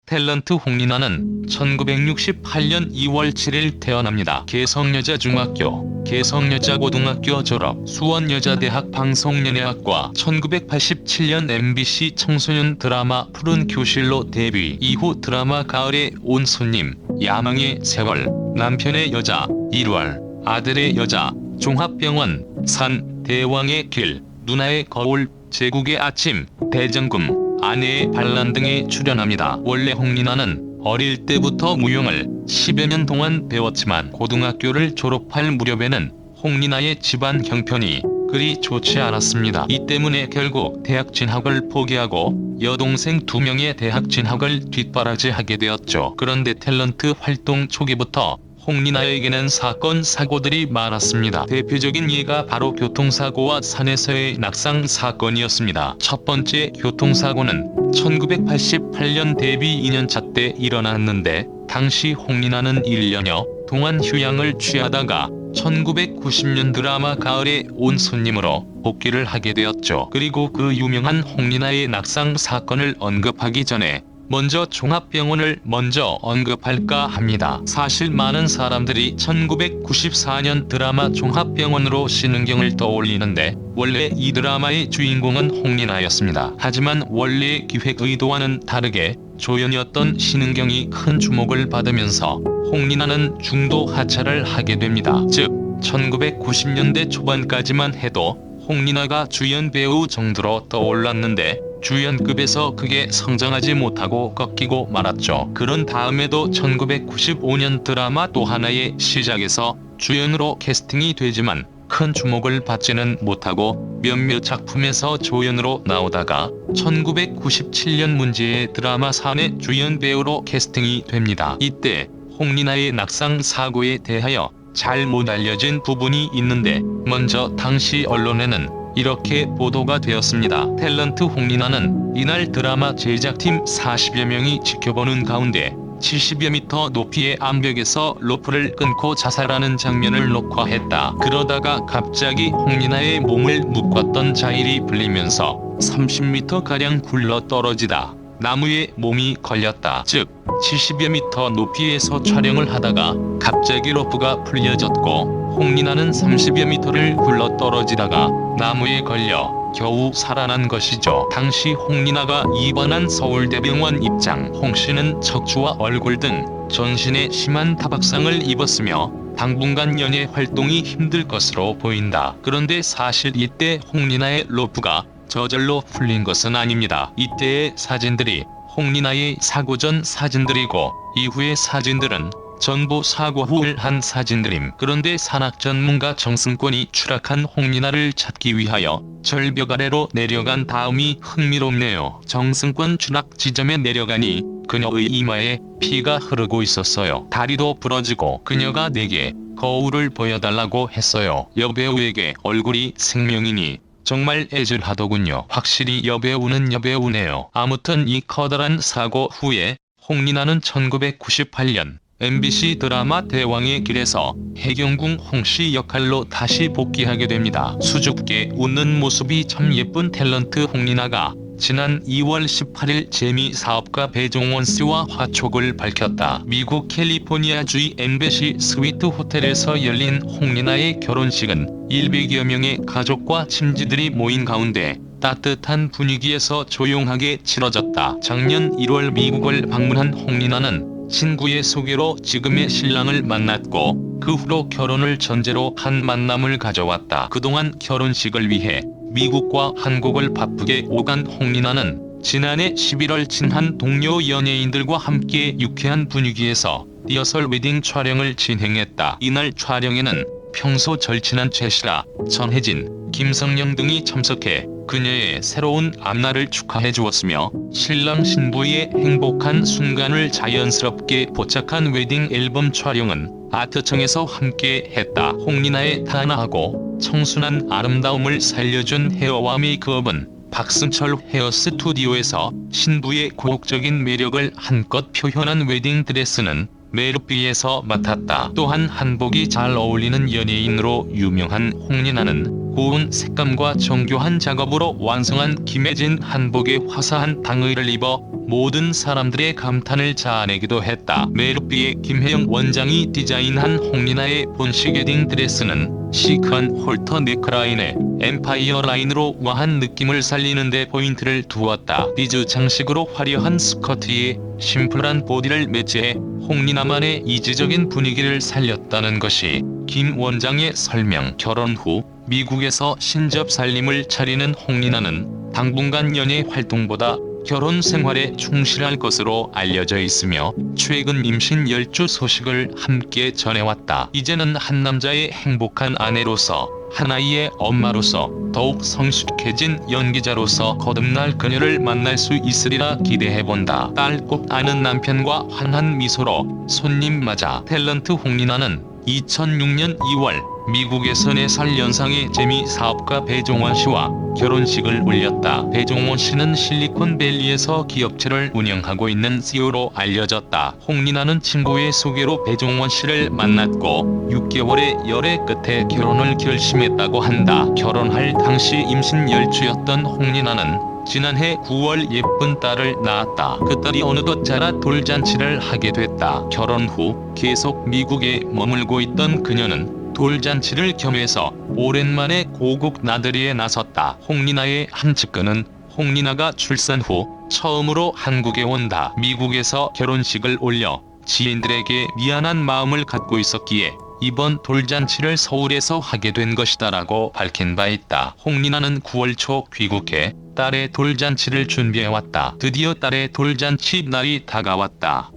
탤런트 홍리나는 1968년 2월 7일 태어납니다. 개성여자중학교, 개성여자고등학교 졸업, 수원여자대학 방송연예학과, 1987년 MBC 청소년 드라마 푸른 교실로 데뷔, 이후 드라마 가을의 온 손님, 야망의 세월, 남편의 여자, 1월, 아들의 여자, 종합병원, 산, 대왕의 길, 누나의 거울, 제국의 아침, 대장금, 아내의 반란 등에 출연합니다. 원래 홍리나는 어릴 때부터 무용을 10여 년 동안 배웠지만 고등학교를 졸업할 무렵에는 홍리나의 집안 형편이 그리 좋지 않았습니다. 이 때문에 결국 대학 진학을 포기하고 여동생 2명의 대학 진학을 뒷바라지하게 되었죠. 그런데 탤런트 활동 초기부터 홍리나에게는 사건 사고들이 많았습니다. 대표적인 예가 바로 교통사고와 산에서의 낙상 사건이었습니다. 첫 번째 교통사고는 1988년 데뷔 2년차 때 일어났는데, 당시 홍리나는 1년여 동안 휴양을 취하다가 1990년 드라마 가을의 온 손님으로 복귀를 하게 되었죠. 그리고 그 유명한 홍리나의 낙상 사건을 언급하기 전에 먼저 종합병원을 먼저 언급할까 합니다. 사실 많은 사람들이 1994년 드라마 종합병원으로 신은경을 떠올리는데, 원래 이 드라마의 주인공은 홍리나였습니다. 하지만 원래 기획 의도와는 다르게 조연이었던 신은경이 큰 주목을 받으면서 홍리나는 중도 하차를 하게 됩니다. 즉 1990년대 초반까지만 해도 홍리나가 주연 배우 정도로 떠올랐는데, 주연급에서 크게 성장하지 못하고 꺾이고 말았죠. 그런 다음에도 1995년 드라마 또 하나의 시작에서 주연으로 캐스팅이 되지만 큰 주목을 받지는 못하고 몇몇 작품에서 조연으로 나오다가 1997년 문제의 드라마 산의 주연 배우로 캐스팅이 됩니다. 이때 홍리나의 낙상 사고에 대하여 잘못 알려진 부분이 있는데, 먼저 당시 언론에는 이렇게 보도가 되었습니다. 탤런트 홍리나는 이날 드라마 제작팀 40여 명이 지켜보는 가운데 70여 미터 높이의 암벽에서 로프를 끊고 자살하는 장면을 녹화했다. 그러다가 갑자기 홍리나의 몸을 묶었던 자일이 풀리면서 30m가량 굴러 떨어지다 나무에 몸이 걸렸다. 즉 70여 미터 높이에서 촬영을 하다가 갑자기 로프가 풀려졌고 홍리나는 30여 미터를 굴러 떨어지다가 나무에 걸려 겨우 살아난 것이죠. 당시 홍리나가 입원한 서울대병원 입장. 홍씨는 척추와 얼굴 등 전신에 심한 타박상을 입었으며 당분간 연예 활동이 힘들 것으로 보인다. 그런데 사실 이때 홍리나의 로프가 저절로 풀린 것은 아닙니다. 이때의 사진들이 홍리나의 사고 전 사진들이고 이후의 사진들은 전부 사고 후를 한 사진들임. 그런데 산악 전문가 정승권이 추락한 홍리나를 찾기 위하여 절벽 아래로 내려간 다음이 흥미롭네요. 정승권 추락 지점에 내려가니 그녀의 이마에 피가 흐르고 있었어요. 다리도 부러지고 그녀가 내게 거울을 보여달라고 했어요. 여배우에게 얼굴이 생명이니 정말 애절하더군요. 확실히 여배우는 여배우네요. 아무튼 이 커다란 사고 후에 홍리나는 1998년 MBC 드라마 대왕의 길에서 해경궁 홍씨 역할로 다시 복귀하게 됩니다. 수줍게 웃는 모습이 참 예쁜 탤런트 홍리나가 지난 2월 18일 재미사업가 배종원 씨와 화촉을 밝혔다. 미국 캘리포니아주의 엠베시 스위트 호텔에서 열린 홍리나의 결혼식은 100여 명의 가족과 친지들이 모인 가운데 따뜻한 분위기에서 조용하게 치러졌다. 작년 1월 미국을 방문한 홍리나는 친구의 소개로 지금의 신랑을 만났고 그 후로 결혼을 전제로 한 만남을 가져왔다. 그동안 결혼식을 위해 미국과 한국을 바쁘게 오간 홍리나는 지난해 11월 친한 동료 연예인들과 함께 유쾌한 분위기에서 리허설 웨딩 촬영을 진행했다. 이날 촬영에는 평소 절친한 최시라, 전혜진, 김성령 등이 참석해 그녀의 새로운 앞날을 축하해 주었으며 신랑 신부의 행복한 순간을 자연스럽게 포착한 웨딩 앨범 촬영은 아트청에서 함께 했다. 홍리나의 단아하고 청순한 아름다움을 살려준 헤어와 메이크업은 박승철 헤어 스튜디오에서 신부의 고혹적인 매력을 한껏 표현한 웨딩 드레스는 메르비에서 맡았다. 또한 한복이 잘 어울리는 연예인으로 유명한 홍리나는 고운 색감과 정교한 작업으로 완성한 김혜진 한복의 화사한 당의를 입어 모든 사람들의 감탄을 자아내기도 했다. 메르비의 김혜영 원장이 디자인한 홍리나의 본식 웨딩 드레스는 시크한 홀터 넥라인에 엠파이어 라인으로 우아한 느낌을 살리는 데 포인트를 두었다. 비즈 장식으로 화려한 스커트에 심플한 보디를 매치해 홍리나만의 이지적인 분위기를 살렸다는 것이 김 원장의 설명. 결혼 후 미국에서 신접 살림을 차리는 홍리나는 당분간 연예 활동보다 결혼 생활에 충실할 것으로 알려져 있으며 최근 임신 10주 소식을 함께 전해왔다. 이제는 한 남자의 행복한 아내로서 한 아이의 엄마로서 더욱 성숙해진 연기자로서 거듭날 그녀를 만날 수 있으리라 기대해본다. 딸 꼭 아는 남편과 환한 미소로 손님 맞아 탤런트 홍리나는 2006년 2월 미국에서 4살 연상의 재미 사업가 배종원 씨와 결혼식을 올렸다. 배종원 씨는 실리콘밸리에서 기업체를 운영하고 있는 CEO로 알려졌다. 홍리나는 친구의 소개로 배종원 씨를 만났고 6개월의 열애 끝에 결혼을 결심했다고 한다. 결혼할 당시 임신 10주였던 홍리나는 지난해 9월 예쁜 딸을 낳았다. 그 딸이 어느덧 자라 돌잔치를 하게 됐다. 결혼 후 계속 미국에 머물고 있던 그녀는 돌잔치를 겸해서 오랜만에 고국 나들이에 나섰다. 홍리나의 한 측근은 홍리나가 출산 후 처음으로 한국에 온다. 미국에서 결혼식을 올려 지인들에게 미안한 마음을 갖고 있었기에 이번 돌잔치를 서울에서 하게 된 것이다라고 밝힌 바 있다. 홍리나는 9월 초 귀국해 딸의 돌잔치를 준비해왔다. 드디어 딸의 돌잔치 날이 다가왔다.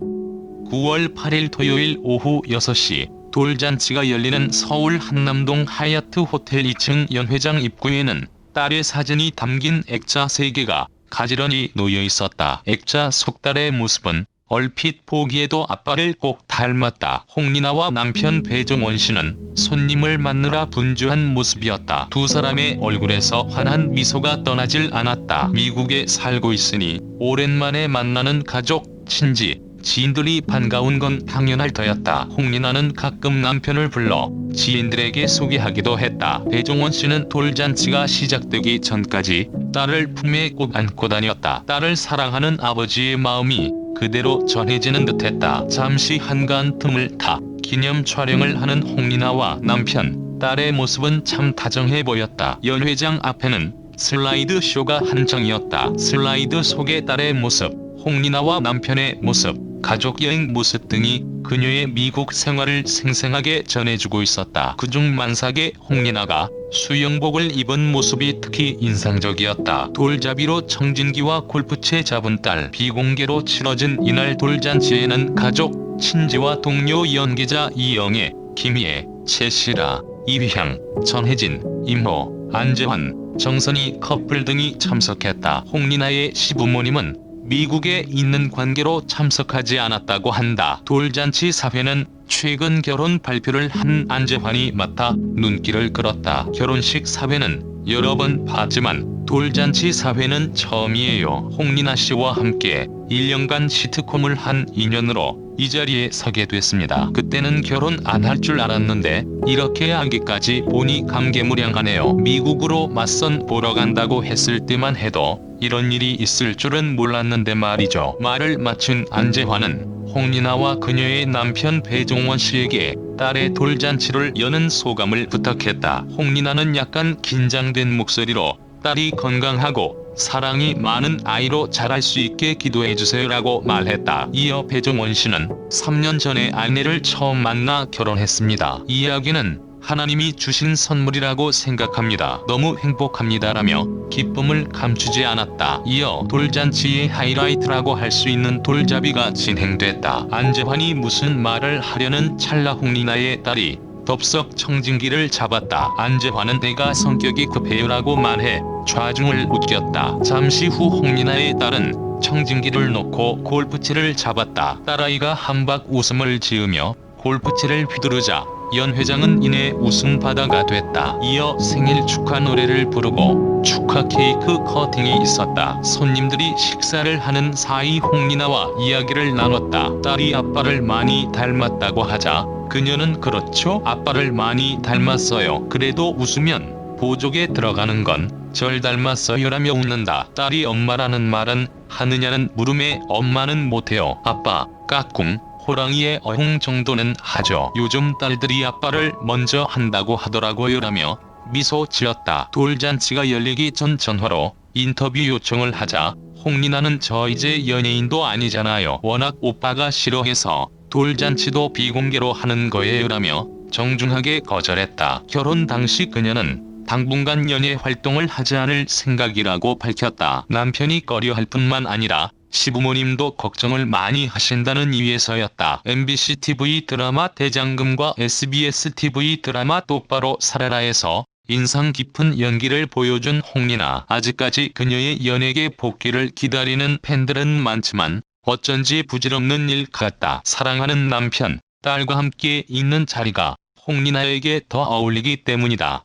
9월 8일 토요일 오후 6시 돌잔치가 열리는 서울 한남동 하얏트 호텔 2층 연회장 입구에는 딸의 사진이 담긴 액자 3개가 가지런히 놓여 있었다. 액자 속 딸의 모습은 얼핏 보기에도 아빠를 꼭 닮았다. 홍리나와 남편 배종원 씨는 손님을 맞느라 분주한 모습이었다. 두 사람의 얼굴에서 환한 미소가 떠나질 않았다. 미국에 살고 있으니 오랜만에 만나는 가족, 친지, 지인들이 반가운 건 당연할 터였다. 홍리나는 가끔 남편을 불러 지인들에게 소개하기도 했다. 배종원 씨는 돌잔치가 시작되기 전까지 딸을 품에 꼭 안고 다녔다. 딸을 사랑하는 아버지의 마음이 그대로 전해지는 듯했다. 잠시 한가한 틈을 타 기념 촬영을 하는 홍리나와 남편, 딸의 모습은 참 다정해 보였다. 연회장 앞에는 슬라이드 쇼가 한창이었다. 슬라이드 속의 딸의 모습, 홍리나와 남편의 모습, 가족 여행 모습 등이 그녀의 미국 생활을 생생하게 전해주고 있었다. 그중 만삭의 홍리나가 수영복을 입은 모습이 특히 인상적이었다. 돌잡이로 청진기와 골프채 잡은 딸. 비공개로 치러진 이날 돌잔치에는 가족, 친지와 동료 연기자 이영애, 김희애, 최시라, 이휘향, 전혜진, 임호, 안재환, 정선희 커플 등이 참석했다. 홍리나의 시부모님은 미국에 있는 관계로 참석하지 않았다고 한다. 돌잔치 사회는 최근 결혼 발표를 한 안재환이 맡아 눈길을 끌었다. 결혼식 사회는 여러 번 봤지만 돌잔치 사회는 처음이에요. 홍리나 씨와 함께 1년간 시트콤을 한 인연으로 이 자리에 서게 됐습니다. 그때는 결혼 안 할 줄 알았는데 이렇게 하기까지 보니 감개무량하네요. 미국으로 맞선 보러 간다고 했을 때만 해도 이런 일이 있을 줄은 몰랐는데 말이죠. 말을 마친 안재환은 홍리나와 그녀의 남편 배종원 씨에게 딸의 돌잔치를 여는 소감을 부탁했다. 홍리나는 약간 긴장된 목소리로 딸이 건강하고 사랑이 많은 아이로 자랄 수 있게 기도해주세요라고 말했다. 이어 배종원 씨는 3년 전에 아내를 처음 만나 결혼했습니다. 이 이야기는 하나님이 주신 선물이라고 생각합니다. 너무 행복합니다라며 기쁨을 감추지 않았다. 이어 돌잔치의 하이라이트라고 할 수 있는 돌잡이가 진행됐다. 안재환이 무슨 말을 하려는 찰나 홍리나의 딸이 덥석 청진기를 잡았다. 안재환은 내가 성격이 급해요라고 말해 좌중을 웃겼다. 잠시 후 홍리나의 딸은 청진기를 놓고 골프채를 잡았다. 딸아이가 한박 웃음을 지으며 골프채를 휘두르자 연회장은 이내 웃음바다가 됐다. 이어 생일 축하 노래를 부르고 축하 케이크 커팅이 있었다. 손님들이 식사를 하는 사이 홍리나와 이야기를 나눴다. 딸이 아빠를 많이 닮았다고 하자 그녀는 그렇죠? 아빠를 많이 닮았어요. 그래도 웃으면 고족에 들어가는 건 절 닮았어요라며 웃는다. 딸이 엄마라는 말은 하느냐는 물음에 엄마는 못해요. 아빠, 까꿍, 호랑이의 어흥 정도는 하죠. 요즘 딸들이 아빠를 먼저 한다고 하더라고요라며 미소 지었다. 돌잔치가 열리기 전 전화로 인터뷰 요청을 하자 홍리나는 저 이제 연예인도 아니잖아요. 워낙 오빠가 싫어해서 돌잔치도 비공개로 하는 거예요라며 정중하게 거절했다. 결혼 당시 그녀는 당분간 연예 활동을 하지 않을 생각이라고 밝혔다. 남편이 꺼려할 뿐만 아니라 시부모님도 걱정을 많이 하신다는 이유에서였다. MBC TV 드라마 대장금과 SBS TV 드라마 똑바로 살아라에서 인상 깊은 연기를 보여준 홍리나. 아직까지 그녀의 연예계 복귀를 기다리는 팬들은 많지만 어쩐지 부질없는 일 같다. 사랑하는 남편, 딸과 함께 있는 자리가 홍리나에게 더 어울리기 때문이다.